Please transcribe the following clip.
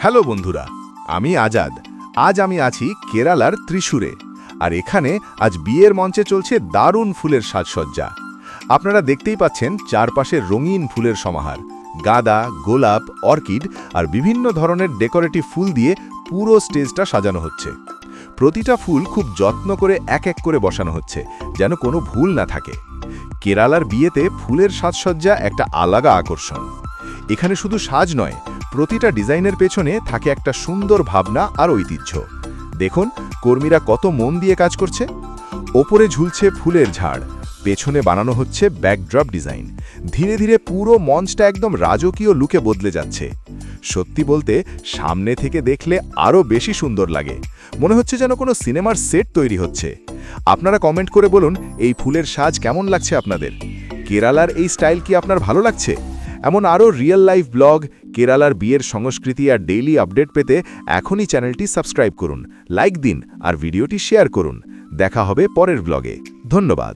Hello বন্ধুরা, আমি আজাদ। আজ আমি আছি কেরালার ত্রিশূরে, আর এখানে আজ বিয়ের মঞ্চে চলছে দারুণ ফুলের সাজসজ্জা। আপনারা দেখতেই পাচ্ছেন চারপাশে রঙিন ফুলের সমাহার, গাঁদা, গোলাপ, অর্কিড আর বিভিন্ন ধরনের ডেকোরেটিভ ফুল দিয়ে পুরো স্টেজটা সাজানো হচ্ছে। প্রতিটা ফুল খুব যত্ন করে এক এক করে বসানো হচ্ছে, যেন কোনো ভুল না থাকে। কেরালার বিয়েতে ফুলের সাজসজ্জা একটা আলাদা আকর্ষণ। এখানে শুধু সাজ নয়, প্রতিটা ডিজাইনের পেছনে থাকে একটা সুন্দর ভাবনা আর ঐতিহ্য। দেখুন কর্মীরা কত মন দিয়ে কাজ করছে। ওপরে ঝুলছে ফুলের ঝাড়, পেছনে বানানো হচ্ছে ব্যাকড্রপ ডিজাইন। ধীরে ধীরে পুরো মঞ্চটা একদম রাজকীয় লুকে বদলে যাচ্ছে। সত্যি বলতে সামনে থেকে দেখলে আরও বেশি সুন্দর লাগে, মনে হচ্ছে যেন কোনো সিনেমার সেট তৈরি হচ্ছে। আপনারা কমেন্ট করে বলুন এই ফুলের সাজ কেমন লাগছে আপনাদের। কেরালার এই স্টাইল কি আপনার ভালো লাগছে? এমন আরও রিয়েল লাইফ ব্লগ, কেরালার বিয়ের সংস্কৃতি আর ডেইলি আপডেট পেতে এখনই চ্যানেলটি সাবস্ক্রাইব করুন, লাইক দিন আর ভিডিওটি শেয়ার করুন। দেখা হবে পরের ব্লগে। ধন্যবাদ।